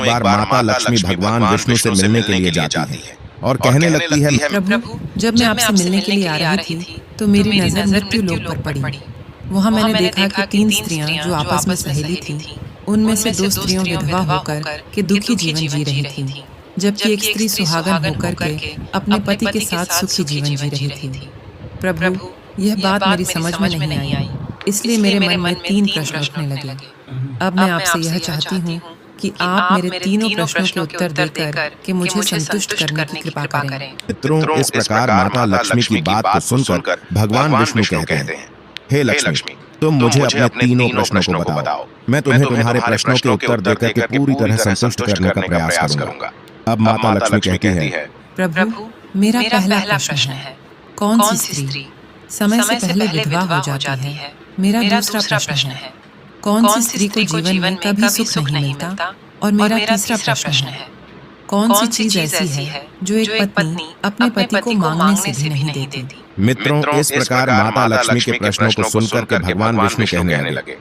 एक बार माता लक्ष्मी भगवान विष्णु से मिलने के लिए जाती है और कहने लगती है, प्रभु, जब मैं आपसे मिलने के लिए आ रही थी तो मेरी नजर मृत्यु लोक पर पड़ी। वहाँ मैंने देखा कि 3 स्त्रियां जो आपस में सहेली थीं, उनमें से 2 स्त्रियों विधवा होकर के दुखी जीवन जी रही थीं, जबकि एक स्त्री सुहागन होकर के अपने पति के साथ सुखी जीवन जी रही थी। प्रभु, यह बात मेरी समझ में नहीं आई, इसलिए मेरे मन में 3 प्रश्न उठने लगे। अब मैं आपसे यह चाहती हूँ कि आप मेरे तीनों प्रश्नों के उत्तर देकर कि मुझे संतुष्ट करने की कृपा करें। मित्रों, इस प्रकार माता लक्ष्मी की बात को सुनकर भगवान विष्णु कहते हैं, हे लक्ष्मी, तुम मुझे अपने तीनों प्रश्नों को बताओ। मैं तुम्हें तुम्हारे प्रश्नों के उत्तर देकर के पूरी तरह संतुष्ट करने का प्रयास करूंगा। अब माता लक्ष्मी कहती है, प्रभु, मेरा पहला प्रश्न है, कौन सी स्त्री समय से पहले विधवा हो जाती है? मेरा दूसरा प्रश्न है, कौन सी स्त्री को जीवन में कभी सुख नहीं मिलता? और मेरा तीसरा प्रश्न है, कौन सी चीज ऐसी है जो एक पत्नी अपने पति को मांगने से भी नहीं देती? मित्रों, इस प्रकार माता लक्ष्मी के प्रश्नों को सुनकर के भगवान विष्णु कहने लगे,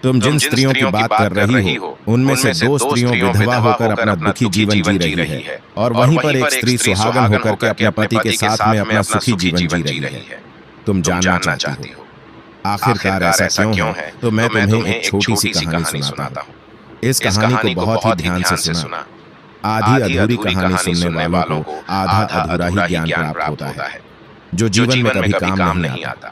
तुम जिन स्त्रियों की बात कर रही हो उनमें से 2 स्त्रियों विधवा होकर अपना दुखी जीवन जी रही है और वहीं पर एक स्त्री सुहागन होकर के अपने पति के साथ में अपना सुखी जीवन जी रही है। तुम जानना चाहती हो आखिरकार ऐसा क्यों है? तो मैं तुम्हें एक छोटी सी कहानी सुनाता हूँ। इस कहानी को बहुत ही ध्यान से सुना। आधी अधूरी कहानी सुनने वालों को आधा अधूरा ही ज्ञान प्राप्त होता है, जो जीवन में कभी काम नहीं आता,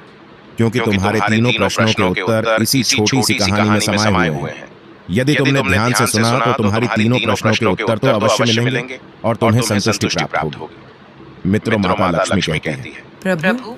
क्योंकि तुम्हारे तीनों प्रश्नों के उत्तर इसी छोटी सी कहानी में समाये हुए हैं। यदि तुमने ध्यान से सुना तो तुम्हारी तीनों प्रश्नों के उत्तर तो अवश्य मिलेंगे और तुम्हें संतुष्टि प्राप्त होगी। मित्रों, माता लक्ष्मी कहती है, प्रभु,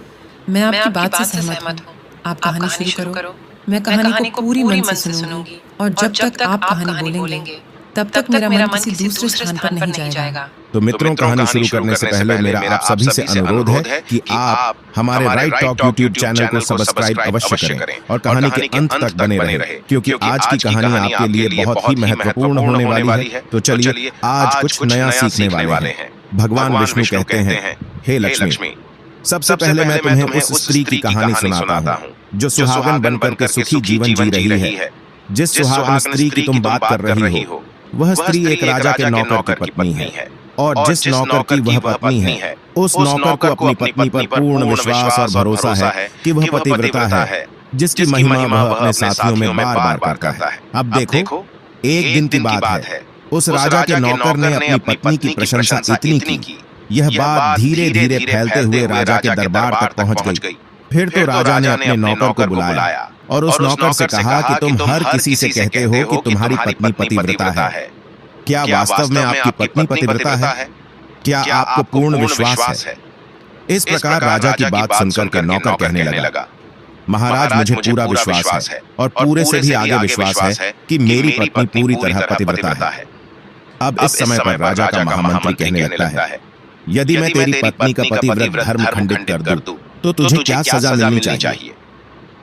मैं आपकी बात से सहमत हूँ। आप कहानी शुरू करो। मैं कहानी को पूरी मन से सुनूंगी और जब तक आप कहानी बोलेंगे तब तक मेरा मन किसी दूसरे स्थान पर नहीं जाएगा। तो मित्रों, कहानी शुरू करने से पहले मेरा आप सभी से अनुरोध है कि आप हमारे राइट टॉक यूट्यूब चैनल को सब्सक्राइब अवश्य करें और कहानी के अंत तक बने रहें, क्योंकि आज की कहानी आपके लिए बहुत ही महत्वपूर्ण होने वाली है। तो चलिए आज कुछ नया सीखने वाले हैं। भगवान विष्णु कहते हैं, हे लक्ष्मी, सबसे पहले मैं तुम्हें उस स्त्री की कहानी सुनाता हूँ जो सुहागन बनकर के सुखी जीवन जी रही है। जिस सुहागन स्त्री की तुम बात कर रही हो वह स्त्री एक राजा के नौकर की पत्नी है, और जिस नौकर की वह पत्नी है उस नौकर को अपनी पत्नी पर पूर्ण विश्वास और भरोसा है कि वह पतिव्रता है, जिसकी महिमा वह अपने साथियों में बार बार करता है। अब देखो, एक दिन की बात है, उस राजा के नौकर ने अपनी पत्नी की प्रशंसा इतनी की, यह बात धीरे धीरे फैलते हुए राजा के दरबार तक पहुंच गई। फिर तो राजा ने अपने नौकर को बुलाया और उस नौकर से कहा कि तुम हर किसी से कहते हो कि तुम्हारी पत्नी पतिव्रता है। क्या वास्तव में आपकी पत्नी पतिव्रता है? क्या आपको पूर्ण विश्वास है? इस प्रकार राजा की बात सुनकर के नौकर कहने लगा, महाराज, मुझे पूरा विश्वास है और पूरे से भी आगे विश्वास है कि मेरी पत्नी पूरी तरह पतिव्रता है। अब इस समय पर राजा का महामंत्री कहने लगता है, यदि मैं तेरी पत्नी का पतिव्रत धर्म खंडित कर दूं तो तुझे क्या सजा मिलनी चाहिए?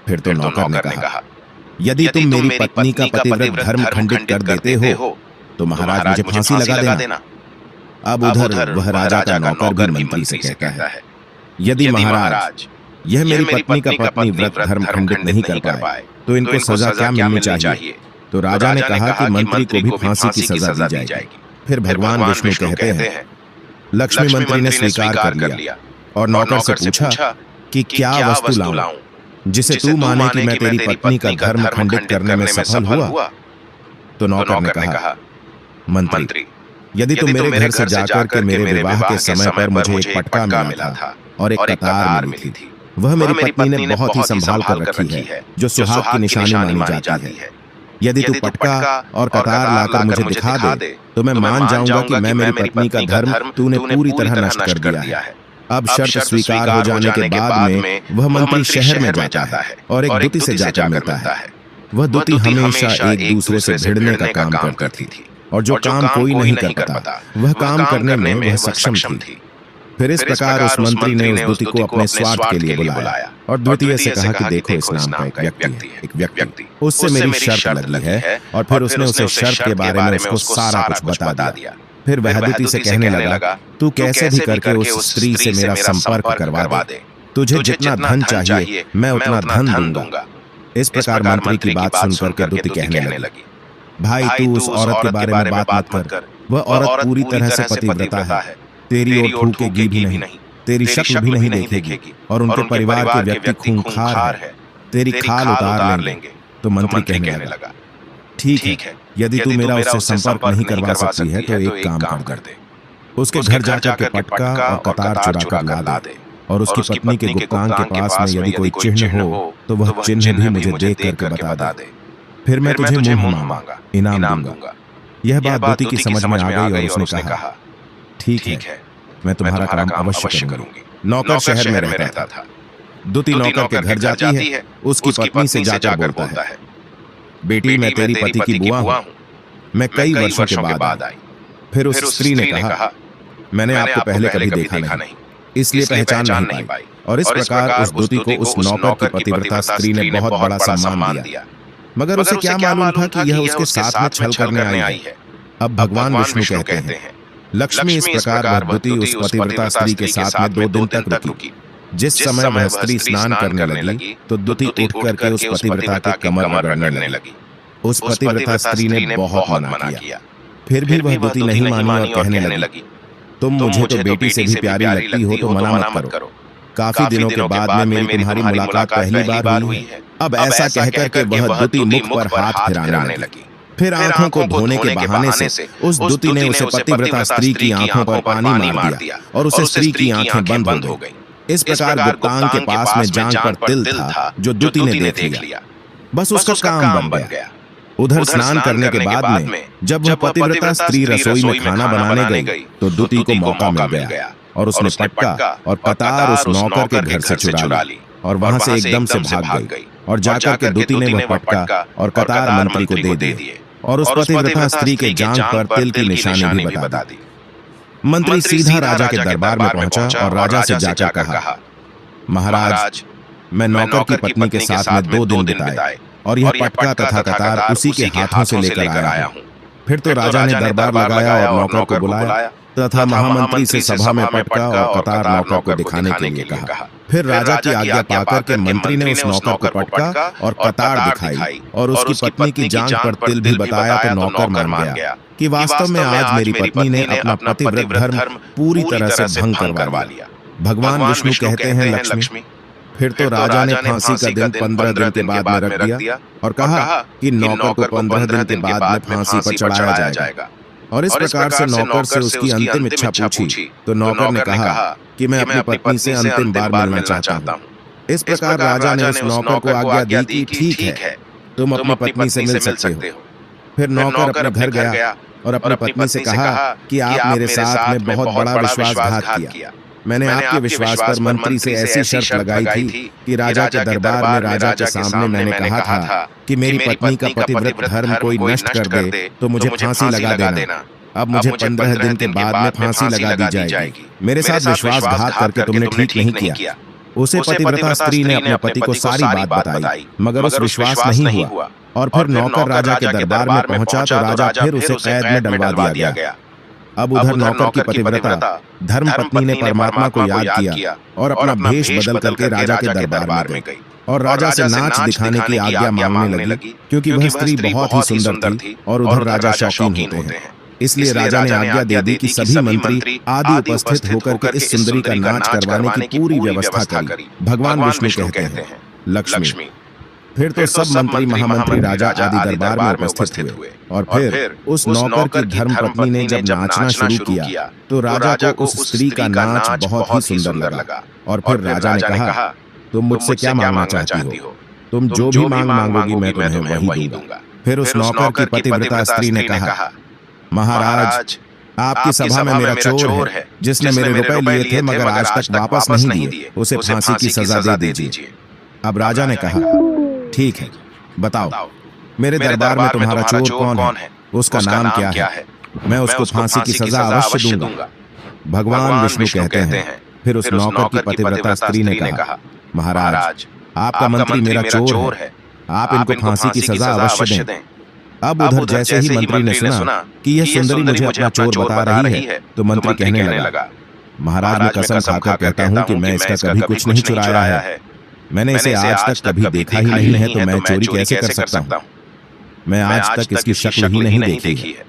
फिर तो नौकर ने कहा, यदि तुम मेरी पत्नी का पतिव्रत धर्म खंडित कर देते हो तो महाराज मुझे फांसी लगा देना। अब उधर वह राजा का नौकर भी मंत्री से कहता है, यदि महाराज यह मेरी पत्नी का पतिव्रत धर्म खंडित नहीं कर पाए तो इनको सजा क्या मिलनी चाहिए? तो राजा ने कहा कि मंत्री को भी फांसी की सजा दी जाएगी। फिर भगवान विष्णु कहते हैं, लक्ष्मी मंत्री ने स्वीकार कर लिया और नौकर से पूछा कि क्या वस्तु लाऊं जिसे तू माने कि मैं तेरी पत्नी का धर्म खंडित करने में सफल हुआ? तो नौकर ने कहा, मंत्री, यदि तुम मेरे घर से जाकर के मेरे विवाह के समय पर मुझे एक पटका मिला था और एक कतार मिली थी, वह मेरी पत्नी ने बहुत ही संभाल कर रखी है, जो सुहाग की निशानी मानी जाती है। यदि तू पटका और कतार लाकर मुझे दिखा दे तो मैं मान जाऊंगा कि मैं मेरी पत्नी का धर्म तूने पूरी तरह नष्ट कर दिया है। अब शर्त स्वीकार हो जाने के बाद में वह मंत्री शहर में जाता है और एक दूती से जाकर मिलता है। वह दूती हमेशा एक दूसरे से भिड़ने का काम करती थी और जो काम कोई नहीं कर पाता वह काम करने में वह सक्षम थी। फिर इस प्रकार उस मंत्री ने उस दूती को अपने स्वार्थ के लिए बुलाया और द्वितीय से कहा कि देखो, इस नाम का एक व्यक्ति उससे मेरी शर्त लगी है, और फिर उसने उसे शर्त के बारे में उसको सारा कुछ बता दिया। फिर वह दूती से कहने लगा, तू कैसे भी करके उस स्त्री से मेरा संपर्क करवा दे, तुझे जितना धन चाहिए मैं उतना धन दूंगा। इस प्रकार मंत्री की बात सुनकर के दूती कहने लगी, भाई तू उस औरत के बारे में बात मत कर, वह औरत पूरी तरह से पतिव्रता है, तेरी ओर थूकेगी भी नहीं, तेरी शक्ल भी नहीं देखेगी, और उनके परिवार के व्यक्ति खूंखार है, तेरी खाल उतार लेंगे। तो मंत्री कहने लगा, ठीक है, यदि तू मेरा उससे संपर्क नहीं करवा सकती है तो एक काम कर दे, उसके घर जाकर के पटका और कतार चुरा कर ला दे, और उसकी पत्नी के गुप्तांग के पास में यदि कोई चिन्ह हो तो वह चिन्ह भी मुझे देख करके बता दे, फिर मैं तुझे मुंह मांगा इनाम दूंगा। यह बात दूती की समझ में आ गई और उसने कहा, ठीक है, मैं तुम्हारा काम अवश्य करूंगी। नौकर शहर में रहता था। दूती नौकर के घर जाती है, उसकी पत्नी से जाकर बोलता है, बेटी मैं तेरी पति की बुआ हूँ, मैं कई वर्षों के बाद आई। फिर उस स्त्री ने कहा, मैंने आपको पहले कभी देखा नहीं, इसलिए पहचान नहीं पाई। और इस प्रकार उस दूती को उस नौकर की पतिव्रता स्त्री ने बहुत बड़ा सम्मान दिया, मगर उसे क्या मालूम था कि यह उसके साथ में छल करने आई है। अब भगवान विष्णु कहते हैं, लक्ष्मी इस प्रकार वह दूती उस पतिव्रता स्त्री के साथ में 2 दिन तक रुकी। जिस समय वह स्त्री स्नान करने लगी तो दूती उठ करके उस पतिव्रता के कमर रगड़ने लगी। उस पतिव्रता स्त्री ने बहुत मना किया, फिर भी वह दूती नहीं मानी और कहने लगी, तुम मुझे तो बेटी से भी प्यारी लगती हो तो मना मत करो। काफी दिनों के बाद में मेरी तुम्हारी मुलाकात पहली बार हुई है। अब ऐसा कहकर के वह दूती मुख पर हाथ फिराने लगी। फिर आंखों को धोने के बहाने से उस दूती ने उसे पतिव्रता स्त्री की आंखों पर पानी मार दिया और उसे स्त्री की आंखें बंद हो गईं। इस प्रकार गुप्तांग के पास में जांघ पर तिल था जो दूती ने देख लिया। बस उसका काम बन गया। उधर स्नान करने के बाद में जब वह पतिव्रता स्त्री रसोई में खाना बनाने गई तो दूती को मौका मिल गया और उसने पटका और कतार उस नौकर के घर से चुरा ली और वहां से एकदम से भाग गई। और जाकर के दूती ने वह पटका और कतार मंत्री को दे दिए और उस पतिव्रता स्त्री के जांघ पर तिल की निशानी भी बता दी। मंत्री सीधा राजा के दरबार में पहुंचा और राजा से जाकर कहा, महाराज मैं नौकर की पत्नी के साथ में 2 दिन बिताए और यह पटका तथा कतार उसी के हाथों से लेकर आया हूं। फिर तो राजा ने दरबार लगाया और नौकर को बुलाया तथा महामंत्री से सभा में पटका और कतार नौकर को दिखाने के लिए कहा। फिर राजा की आज्ञा पाकर के मंत्री ने उस नौकर को पटका और कतार दिखाई और उसकी पत्नी की जांघ पर तिल भी बताया तो नौकर मान गया कि वास्तव में आज मेरी पत्नी ने अपना पतिव्रत धर्म पूरी तरह से भंग करवा लिया। भगवान विष्णु कहते हैं, लक्ष्मी फिर तो राजा ने फांसी का दिन 15 दिन के बाद में रख दिया और कहा कि नौकर को 15 दिन के बाद में फांसी पर चढ़ाया जाएगा। और इस प्रकार से नौकर से उसकी अंतिम इच्छा पूछी तो नौकर ने कहा कि मैं अपनी पत्नी से अंतिम बार मिलना चाहता हूँ। इस प्रकार राजा ने उस नौकर को आज्ञा दी कि ठीक है, तुम अपनी पत्नी से मिल सकते हो। फिर नौकर अपने घर गया और अपनी पत्नी से कहा कि आप मेरे साथ में बहुत बड़ा विश्वासघात किया। मैंने आपके विश्वास पर मंत्री से ऐसी शर्त लगाई थी कि राजा के दरबार में राजा के सामने मैंने कहा था कि मेरी पत्नी का पतिव्रत धर्म कोई नष्ट कर दे तो मुझे फांसी लगा देना। अब मुझे 15 दिन के बाद में फांसी लगा दी जाएगी। मेरे साथ विश्वासघात करके तुमने ठीक नहीं किया। उसे पतिव्रता स्त्री ने अपने पति को सारी बात बताई मगर उस विश्वास नहीं हुआ और फिर नौकर राजा के दरबार में पहुंचा तो राजा फिर उसे कैद में डलवा दिया गया। अब उधर नौकर की पतिव्रता धर्म पत्नी ने परमात्मा को याद किया और अपना भेष बदल करके राजा के दरबार में गई और राजा से नाच दिखाने की आज्ञा मांगने लगी क्योंकि वह स्त्री बहुत ही सुंदर थी और उधर राजा शौकीन होते हैं। इसलिए राजा ने आज्ञा दे दी कि सभी मंत्री आदि उपस्थित होकर के इस सुंदरी का नाच करवाने की पूरी व्यवस्था करी। भगवान विष्णु कहते हैं, लक्ष्मी फिर तो सब मंत्री महामंत्री राजा आदि दरबार में उपस्थित हुए और फिर उस नौकर की धर्म पत्नी ने जब नाचना शुरू किया तो राजा को उस स्त्री का नाच बहुत ही सुंदर लगा। और फिर राजा ने कहा, तुम मुझसे क्या मांगना चाहती हो? तुम जो भी मांगोगी मैं तुम्हें वही दूंगा। फिर उस नौकर की पतिव्रता स्त्री ने कहा, महाराज आपकी सभा में मेरा चोर है जिसने मेरे रुपए लिए थे मगर आज तक वापस नहीं दिए, उसे फांसी की सजा दे दीजिए। अब राजा ने कहा, ठीक है, बताओ मेरे दरबार में तुम्हारा चोर कौन है, उसका नाम क्या है, मैं उसको फांसी की सजा अवश्य दूंगा। भगवान विष्णु कहते हैं, फिर उस नौकर की पतिव्रता स्त्री ने कहा, महाराज आपका मंत्री मेरा चोर है, आप इनको फांसी की सजा अवश्य दें। अब उधर जैसे ही मंत्री ने सुना कि यह सुंदरी मुझे अपना चोर बता रही है तो मंत्री कहने लगा, महाराज मैं कसम खाकर कहता हूँ कि मैं इसका कभी कुछ नहीं चुराया है। मैंने इसे आज तक कभी देखा ही नहीं है तो मैं चोरी कैसे कर सकता हूँ। मैं आज तक इसकी शक्ल ही नहीं देखी है।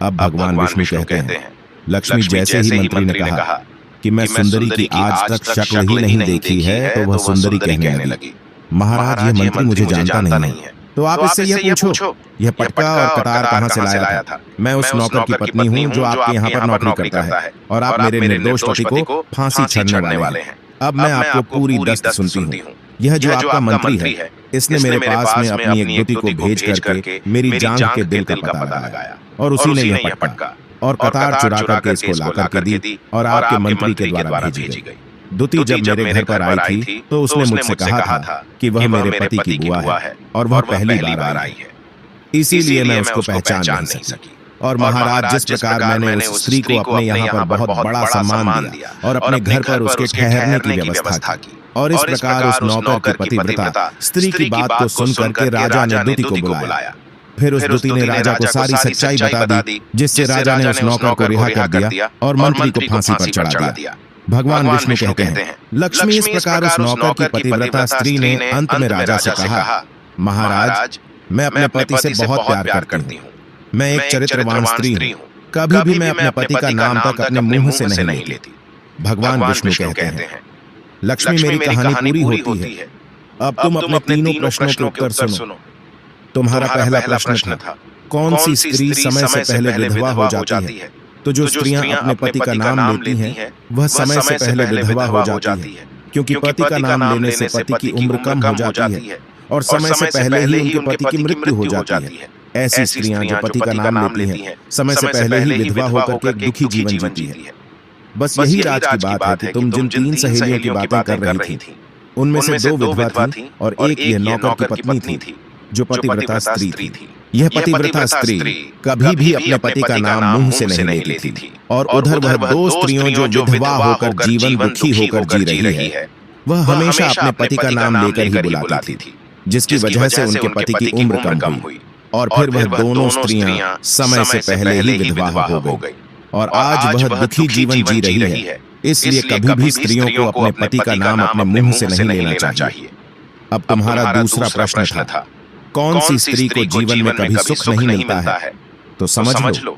अब भगवान विष्णु कहते हैं, लक्ष्मी जैसे ही मंत्री ने कहा कि मैं सुंदरी की आज तक शक्ल ही नहीं देखी है, तो वह सुंदरी कहने लगी, महाराज यह मंत्री मुझे जानता नहीं है। तो आप इससे यह पूछो, यह पटका और कतार कहाँ से लाया था? मैं उस नौकर की पत्नी हूँ जो आपके यहाँ पर नौकरी करता है, और आप मेरे निर्दोष पति को फांसी चढ़ने वाले हैं। अब मैं आपको पूरी दस्त सुनती हूँ। यह जो आपका मंत्री है, इसने मेरे पास में अपनी एक दूती को भेज करके मेरी जान के दिल का पता लगाया, और उसी ने यह पटका और कतार चुरा करके इसको ला करके दी और आपके मंत्री के द्वारा भेजी गई। दूती जब मेरे घर पर आई थी तो उसने मुझसे कहा था कि वह मेरे पति की बुआ है और वह पहली बार आई है, इसीलिए मैं उसको पहचान नहीं सकी। और महाराज, जिस प्रकार मैंने उस स्त्री को अपने यहाँ पर बहुत बड़ा सम्मान दिया और अपने घर पर उसके ठहरने की व्यवस्था की, और इस प्रकार उस नौकर की पतिव्रता स्त्री की बात को सुन करके राजा ने दूती को बुलाया। फिर उस दूती ने राजा को सारी सच्चाई बता दी, जिससे राजा ने उस नौकर को रिहा कर दिया और मंत्री को फांसी पर चढ़ा दिया। भगवान विष्णु कहते हैं, लक्ष्मी इस प्रकार उस नौकर की पतिव्रता स्त्री ने अंत में राजा से कहा, महाराज मैं अपने पति से बहुत प्यार करती हूँ, मैं एक चरित्रवान स्त्री हूँ, कभी भी मैं अपने पति का नाम तक अपने मुंह से नहीं लेती। भगवान विष्णु कहते हैं, लक्ष्मी मेरी कहानी पूरी होती है, अब तुम अपने तीनों प्रश्नों के उत्तर सुनो। तुम्हारा पहला प्रश्न था, कौन सी स्त्री समय से पहले विधवा हो जाती है? तो जो स्त्रियां अपने पति का नाम लेती हैं, वह समय से पहले विधवा हो जाती है, क्योंकि पति का नाम लेने से पति की उम्र कम हो जाती है और समय से पहले ही उनके पति की मृत्यु हो जाती है। ऐसी स्त्रियां जो पति का नाम लेती हैं, समय से पहले ही विधवा होकर के दुखी जीवन जीती है। बस यही राज की बात है कि तुम जिन 3 सहेलियों की बातें कर रही थी, उनमें से 2 विधवा थी और एक ये नौकर की पत्नी थी जो पतिव्रता स्त्री थी। यह पतिव्रता स्त्री कभी भी अपने पति का नाम मुंह से नहीं लेती थी, और उधर वह 2 स्त्रियों जो विधवा होकर जीवन दुखी होकर जी रही है, वह हमेशा अपने पति का नाम लेकर ही बुलाती थी, जिसकी वजह से उनके पति की उम्र कम हुई, और फिर वह दोनों स्त्रियां समय से पहले ही विधवा हो गई, और आज वह दुखी जीवन जी रही है। इसलिए कभी भी स्त्रियों को अपने पति का नाम अपने मुंह से नहीं लेना चाहिए। अब तुम्हारा दूसरा प्रश्न था, कौन सी स्त्री को जीवन में कभी सुख नहीं मिलता है? तो समझ लो,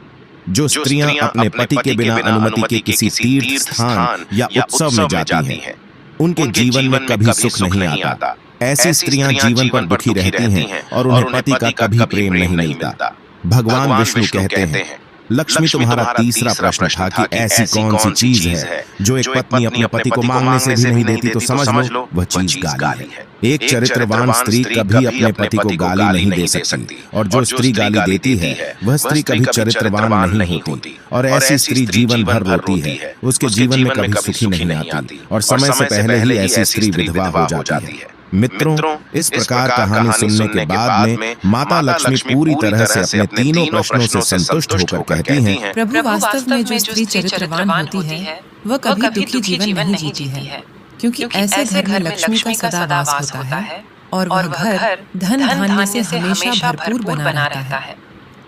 जो स्त्रियां अपने पति के बिना अनुमति के किसी तीर्थ स्थान या उत्सव में जाती हैं, उनके जीवन में कभी सुख नहीं आता। ऐसी स्त्रियां जीवन पर दुखी रहती हैं और उन्हें पति का कभी प्रेम नहीं मिलता। भगवान विष्णु कहते हैं, लक्ष्मी तुम्हारा तीसरा प्रश्न था कि ऐसी कौन सी चीज है जो एक पत्नी अपने पति को मांगने से भी नहीं देती? तो समझ लो, वह चीज गाली है। एक चरित्रवान स्त्री कभी अपने पति को गाली नहीं दे सकती, और जो स्त्री गाली देती है वह स्त्री कभी चरित्रवान नहीं होती, और ऐसी स्त्री जीवन भर रोती है, उसके जीवन में कभी सुखी नहीं आती, और समय से पहले ही ऐसी स्त्री विधवा हो जाती है। मित्रों, इस प्रकार कहानी सुनने के बाद में माता लक्ष्मी पूरी तरह से अपने तीनों प्रश्नों से संतुष्ट होकर कहती हैं, प्रभु वास्तव में जो स्त्री चरित्रवान होती है वह कभी दुखी जीवन नहीं जीती है, क्योंकि ऐसे घर में लक्ष्मी का सदा वास होता है और वह घर धन धान्य से हमेशा भरपूर बना रहता है।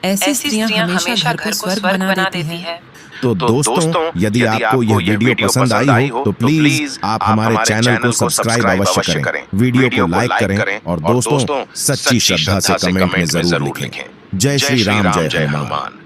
ऐसी स्त्रियां हमेशा घर को स्वर्ग बना देती हैं। तो दोस्तों, यदि आपको यह वीडियो पसंद आई हो तो प्लीज आप हमारे चैनल को सब्सक्राइब अवश्य करें, वीडियो को लाइक करें, और दोस्तों सच्ची श्रद्धा से कमेंट में जरूर लिखें। जय श्री राम, जय हनुमान।